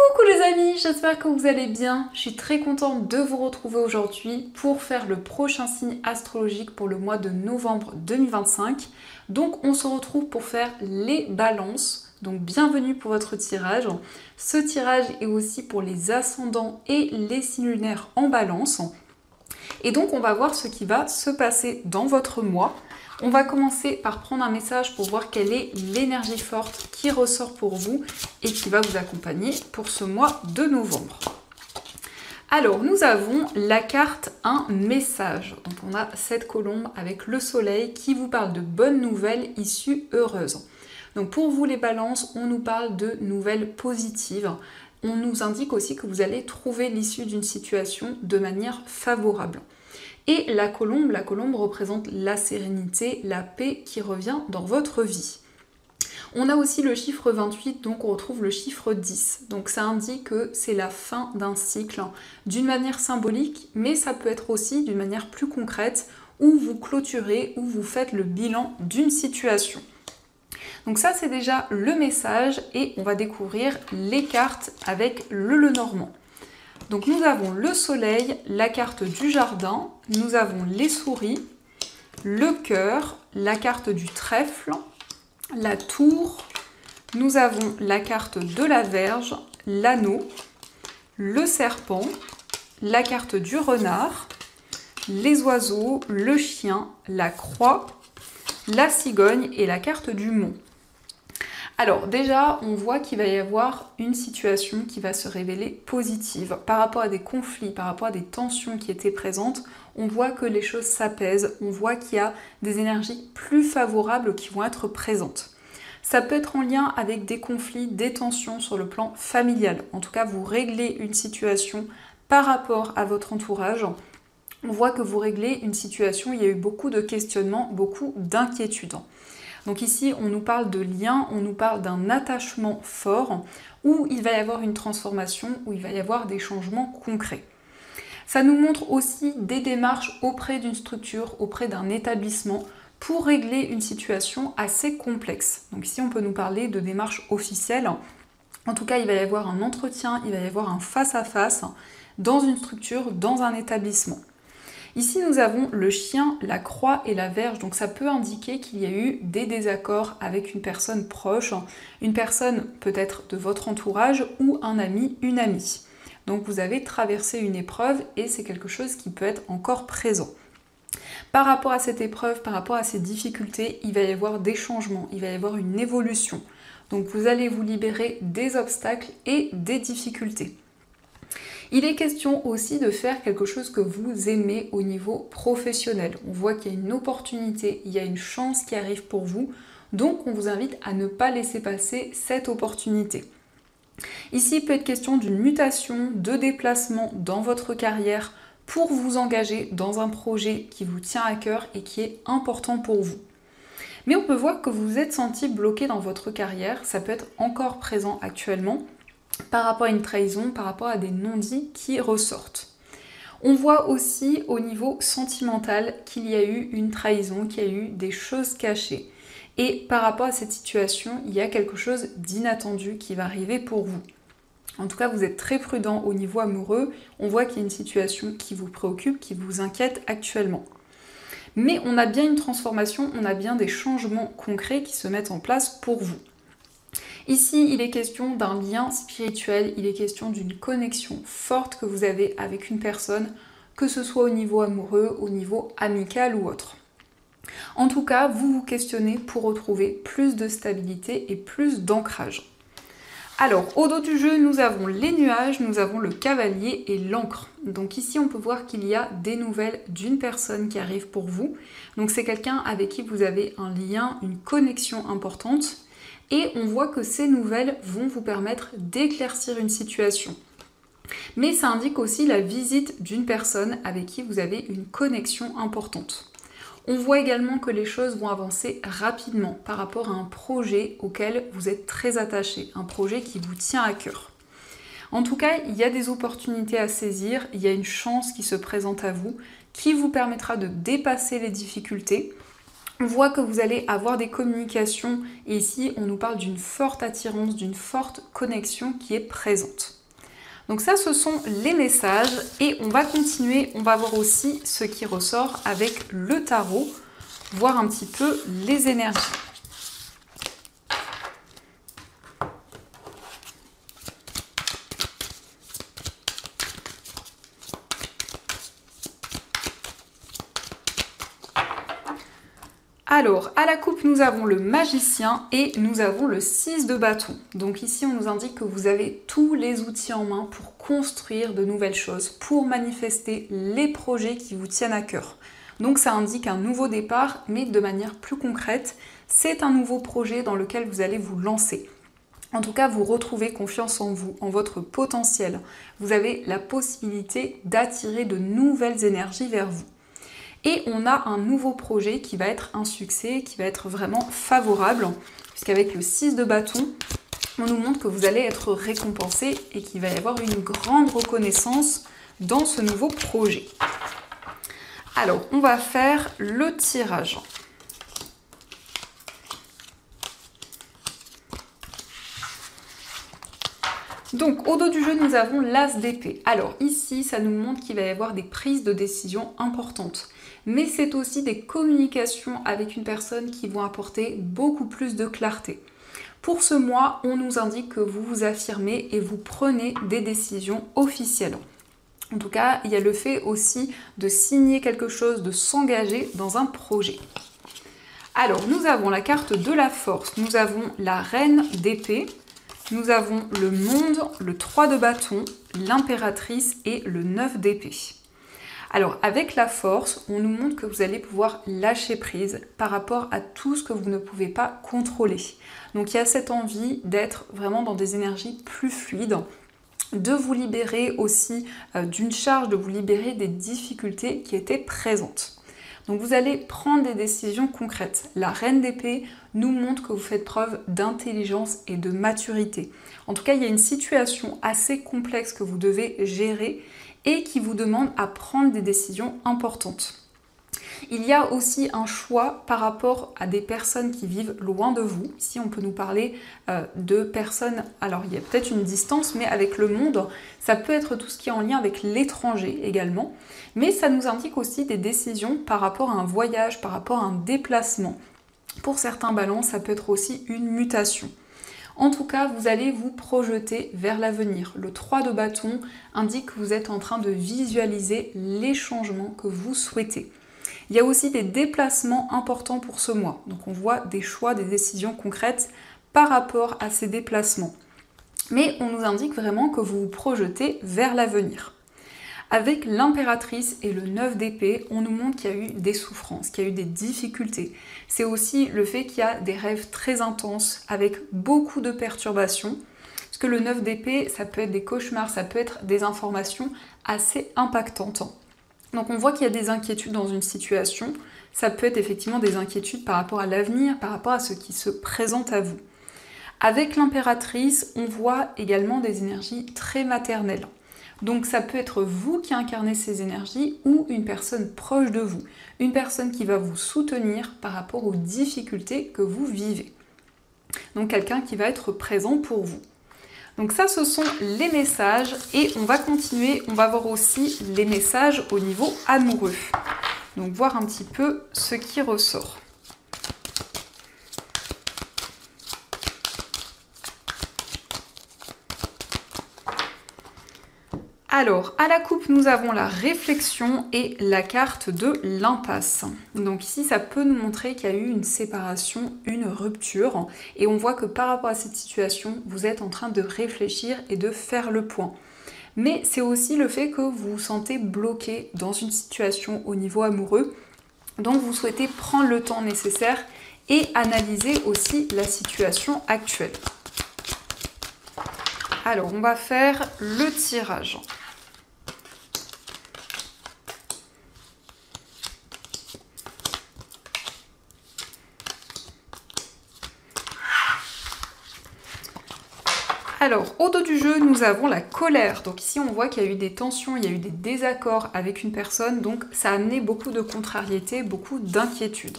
Coucou les amis, j'espère que vous allez bien. Je suis très contente de vous retrouver aujourd'hui pour faire le prochain signe astrologique pour le mois de novembre 2025. Donc on se retrouve pour faire les balances. Donc bienvenue pour votre tirage. Ce tirage est aussi pour les ascendants et les signes lunaires en balance. Et donc on va voir ce qui va se passer dans votre mois. On va commencer par prendre un message pour voir quelle est l'énergie forte qui ressort pour vous et qui va vous accompagner pour ce mois de novembre. Alors, nous avons la carte Un message. Donc, on a cette colombe avec le soleil qui vous parle de bonnes nouvelles issues heureuses. Donc, pour vous les balances, on nous parle de nouvelles positives. On nous indique aussi que vous allez trouver l'issue d'une situation de manière favorable. Et la colombe représente la sérénité, la paix qui revient dans votre vie. On a aussi le chiffre 28, donc on retrouve le chiffre 10. Donc ça indique que c'est la fin d'un cycle, d'une manière symbolique, mais ça peut être aussi d'une manière plus concrète, où vous clôturez, où vous faites le bilan d'une situation. Donc ça c'est déjà le message, et on va découvrir les cartes avec le Lenormand. Donc nous avons le soleil, la carte du jardin, nous avons les souris, le cœur, la carte du trèfle, la tour, nous avons la carte de la Vierge, l'anneau, le serpent, la carte du renard, les oiseaux, le chien, la croix, la cigogne et la carte du mont. Alors déjà, on voit qu'il va y avoir une situation qui va se révéler positive. Par rapport à des conflits, par rapport à des tensions qui étaient présentes, on voit que les choses s'apaisent, on voit qu'il y a des énergies plus favorables qui vont être présentes. Ça peut être en lien avec des conflits, des tensions sur le plan familial. En tout cas, vous réglez une situation par rapport à votre entourage. On voit que vous réglez une situation où il y a eu beaucoup de questionnements, beaucoup d'inquiétudes. Donc ici, on nous parle de lien, on nous parle d'un attachement fort, où il va y avoir une transformation, où il va y avoir des changements concrets. Ça nous montre aussi des démarches auprès d'une structure, auprès d'un établissement, pour régler une situation assez complexe. Donc ici, on peut nous parler de démarches officielles. En tout cas, il va y avoir un entretien, il va y avoir un face-à-face dans une structure, dans un établissement. Ici, nous avons le chien, la croix et la Vierge, donc ça peut indiquer qu'il y a eu des désaccords avec une personne proche, une personne peut-être de votre entourage ou un ami, une amie. Donc vous avez traversé une épreuve et c'est quelque chose qui peut être encore présent. Par rapport à cette épreuve, par rapport à ces difficultés, il va y avoir des changements, il va y avoir une évolution. Donc vous allez vous libérer des obstacles et des difficultés. Il est question aussi de faire quelque chose que vous aimez au niveau professionnel. On voit qu'il y a une opportunité, il y a une chance qui arrive pour vous, donc on vous invite à ne pas laisser passer cette opportunité. Ici, il peut être question d'une mutation, de déplacement dans votre carrière pour vous engager dans un projet qui vous tient à cœur et qui est important pour vous. Mais on peut voir que vous vous êtes senti bloqué dans votre carrière, ça peut être encore présent actuellement, par rapport à une trahison, par rapport à des non-dits qui ressortent. On voit aussi au niveau sentimental qu'il y a eu une trahison, qu'il y a eu des choses cachées. Et par rapport à cette situation, il y a quelque chose d'inattendu qui va arriver pour vous. En tout cas, vous êtes très prudent au niveau amoureux. On voit qu'il y a une situation qui vous préoccupe, qui vous inquiète actuellement. Mais on a bien une transformation, on a bien des changements concrets qui se mettent en place pour vous. Ici, il est question d'un lien spirituel, il est question d'une connexion forte que vous avez avec une personne, que ce soit au niveau amoureux, au niveau amical ou autre. En tout cas, vous vous questionnez pour retrouver plus de stabilité et plus d'ancrage. Alors, au dos du jeu, nous avons les nuages, nous avons le cavalier et l'encre. Donc ici, on peut voir qu'il y a des nouvelles d'une personne qui arrive pour vous. Donc c'est quelqu'un avec qui vous avez un lien, une connexion importante. Et on voit que ces nouvelles vont vous permettre d'éclaircir une situation. Mais ça indique aussi la visite d'une personne avec qui vous avez une connexion importante. On voit également que les choses vont avancer rapidement par rapport à un projet auquel vous êtes très attaché, un projet qui vous tient à cœur. En tout cas, il y a des opportunités à saisir, il y a une chance qui se présente à vous, qui vous permettra de dépasser les difficultés. On voit que vous allez avoir des communications et ici on nous parle d'une forte attirance, d'une forte connexion qui est présente. Donc ça, ce sont les messages et on va continuer, on va voir aussi ce qui ressort avec le tarot, voir un petit peu les énergies. Alors, à la coupe, nous avons le magicien et nous avons le 6 de bâton. Donc ici, on nous indique que vous avez tous les outils en main pour construire de nouvelles choses, pour manifester les projets qui vous tiennent à cœur. Donc ça indique un nouveau départ, mais de manière plus concrète. C'est un nouveau projet dans lequel vous allez vous lancer. En tout cas, vous retrouvez confiance en vous, en votre potentiel. Vous avez la possibilité d'attirer de nouvelles énergies vers vous. Et on a un nouveau projet qui va être un succès, qui va être vraiment favorable, puisqu'avec le 6 de bâton, on nous montre que vous allez être récompensé et qu'il va y avoir une grande reconnaissance dans ce nouveau projet. Alors, on va faire le tirage. Donc, au dos du jeu, nous avons l'As d'épée. Alors, ici, ça nous montre qu'il va y avoir des prises de décision importantes. Mais c'est aussi des communications avec une personne qui vont apporter beaucoup plus de clarté. Pour ce mois, on nous indique que vous vous affirmez et vous prenez des décisions officielles. En tout cas, il y a le fait aussi de signer quelque chose, de s'engager dans un projet. Alors, nous avons la carte de la force, nous avons la reine d'épée, nous avons le monde, le 3 de bâton, l'impératrice et le 9 d'épée. Alors avec la force, on nous montre que vous allez pouvoir lâcher prise par rapport à tout ce que vous ne pouvez pas contrôler. Donc il y a cette envie d'être vraiment dans des énergies plus fluides, de vous libérer aussi d'une charge, de vous libérer des difficultés qui étaient présentes. Donc vous allez prendre des décisions concrètes. La reine d'épée nous montre que vous faites preuve d'intelligence et de maturité. En tout cas, il y a une situation assez complexe que vous devez gérer et qui vous demande à prendre des décisions importantes. Il y a aussi un choix par rapport à des personnes qui vivent loin de vous. Ici, on peut nous parler de personnes, alors il y a peut-être une distance, mais avec le monde, ça peut être tout ce qui est en lien avec l'étranger également. Mais ça nous indique aussi des décisions par rapport à un voyage, par rapport à un déplacement. Pour certains balances, ça peut être aussi une mutation. En tout cas, vous allez vous projeter vers l'avenir. Le 3 de bâton indique que vous êtes en train de visualiser les changements que vous souhaitez. Il y a aussi des déplacements importants pour ce mois. Donc on voit des choix, des décisions concrètes par rapport à ces déplacements. Mais on nous indique vraiment que vous vous projetez vers l'avenir. Avec l'impératrice et le 9 d'épée, on nous montre qu'il y a eu des souffrances, qu'il y a eu des difficultés. C'est aussi le fait qu'il y a des rêves très intenses avec beaucoup de perturbations. Parce que le 9 d'épée, ça peut être des cauchemars, ça peut être des informations assez impactantes. Donc on voit qu'il y a des inquiétudes dans une situation. Ça peut être effectivement des inquiétudes par rapport à l'avenir, par rapport à ce qui se présente à vous. Avec l'impératrice, on voit également des énergies très maternelles. Donc ça peut être vous qui incarnez ces énergies ou une personne proche de vous, une personne qui va vous soutenir par rapport aux difficultés que vous vivez. Donc quelqu'un qui va être présent pour vous. Donc ça, ce sont les messages et on va continuer, on va voir aussi les messages au niveau amoureux. Donc voir un petit peu ce qui ressort. Alors, à la coupe, nous avons la réflexion et la carte de l'impasse. Donc ici, ça peut nous montrer qu'il y a eu une séparation, une rupture. Et on voit que par rapport à cette situation, vous êtes en train de réfléchir et de faire le point. Mais c'est aussi le fait que vous vous sentez bloqué dans une situation au niveau amoureux. Donc vous souhaitez prendre le temps nécessaire et analyser aussi la situation actuelle. Alors, on va faire le tirage. Alors, au dos du jeu, nous avons la colère. Donc ici, on voit qu'il y a eu des tensions, il y a eu des désaccords avec une personne. Donc ça a amené beaucoup de contrariété, beaucoup d'inquiétude.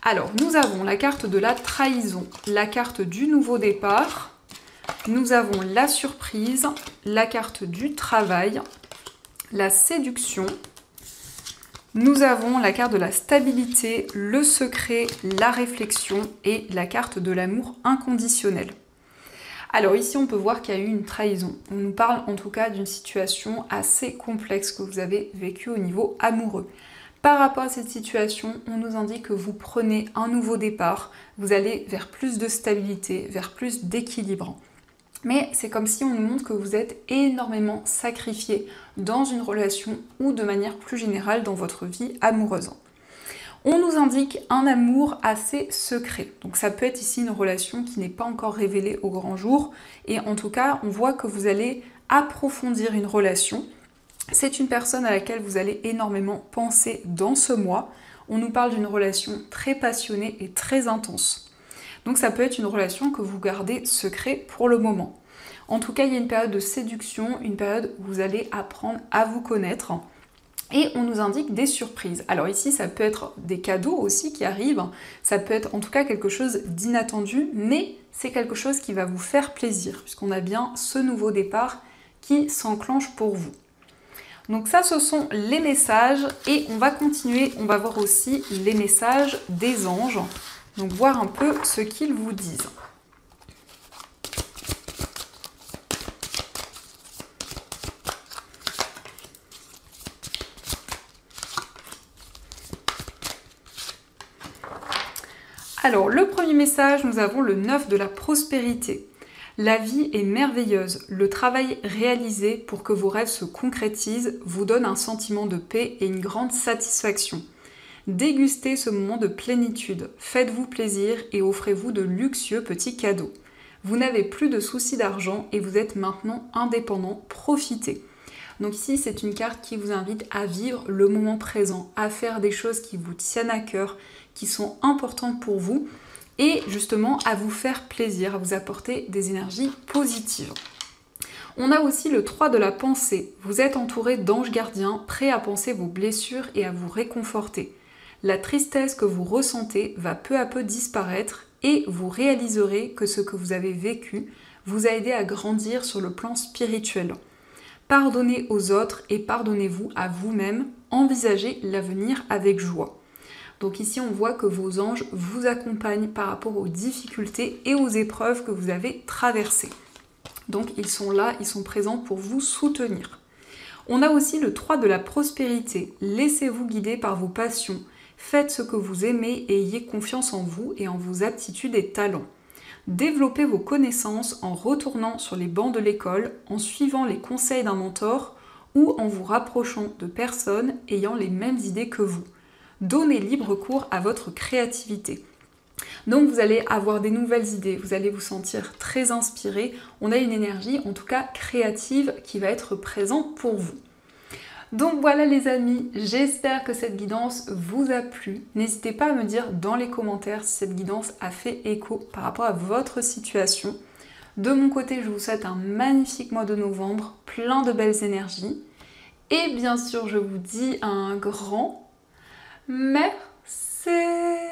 Alors, nous avons la carte de la trahison, la carte du nouveau départ, nous avons la surprise, la carte du travail, la séduction, nous avons la carte de la stabilité, le secret, la réflexion et la carte de l'amour inconditionnel. Alors ici, on peut voir qu'il y a eu une trahison. On nous parle en tout cas d'une situation assez complexe que vous avez vécue au niveau amoureux. Par rapport à cette situation, on nous indique que vous prenez un nouveau départ, vous allez vers plus de stabilité, vers plus d'équilibre. Mais c'est comme si on nous montre que vous êtes énormément sacrifié dans une relation ou de manière plus générale dans votre vie amoureuse. On nous indique un amour assez secret. Donc ça peut être ici une relation qui n'est pas encore révélée au grand jour. Et en tout cas, on voit que vous allez approfondir une relation. C'est une personne à laquelle vous allez énormément penser dans ce mois. On nous parle d'une relation très passionnée et très intense. Donc ça peut être une relation que vous gardez secret pour le moment. En tout cas, il y a une période de séduction, une période où vous allez apprendre à vous connaître. Et on nous indique des surprises. Alors ici, ça peut être des cadeaux aussi qui arrivent. Ça peut être en tout cas quelque chose d'inattendu, mais c'est quelque chose qui va vous faire plaisir, puisqu'on a bien ce nouveau départ qui s'enclenche pour vous. Donc ça, ce sont les messages et on va continuer, on va voir aussi les messages des anges. Donc voir un peu ce qu'ils vous disent. Alors, le premier message, nous avons le 9 de la prospérité. La vie est merveilleuse. Le travail réalisé pour que vos rêves se concrétisent vous donne un sentiment de paix et une grande satisfaction. Dégustez ce moment de plénitude. Faites-vous plaisir et offrez-vous de luxueux petits cadeaux. Vous n'avez plus de soucis d'argent et vous êtes maintenant indépendant. Profitez. Donc ici, c'est une carte qui vous invite à vivre le moment présent, à faire des choses qui vous tiennent à cœur, qui sont importantes pour vous et justement à vous faire plaisir, à vous apporter des énergies positives. On a aussi le 3 de la pensée. Vous êtes entouré d'anges gardiens, prêts à penser vos blessures et à vous réconforter. La tristesse que vous ressentez va peu à peu disparaître et vous réaliserez que ce que vous avez vécu vous a aidé à grandir sur le plan spirituel. Pardonnez aux autres et pardonnez-vous à vous-même, envisagez l'avenir avec joie. Donc ici, on voit que vos anges vous accompagnent par rapport aux difficultés et aux épreuves que vous avez traversées. Donc ils sont là, ils sont présents pour vous soutenir. On a aussi le 3 de la prospérité. Laissez-vous guider par vos passions. Faites ce que vous aimez et ayez confiance en vous et en vos aptitudes et talents. Développez vos connaissances en retournant sur les bancs de l'école, en suivant les conseils d'un mentor ou en vous rapprochant de personnes ayant les mêmes idées que vous. Donnez libre cours à votre créativité. Donc vous allez avoir des nouvelles idées, vous allez vous sentir très inspiré. On a une énergie, en tout cas créative, qui va être présente pour vous. Donc voilà les amis, j'espère que cette guidance vous a plu. N'hésitez pas à me dire dans les commentaires si cette guidance a fait écho par rapport à votre situation. De mon côté, je vous souhaite un magnifique mois de novembre, plein de belles énergies. Et bien sûr, je vous dis un grand merci.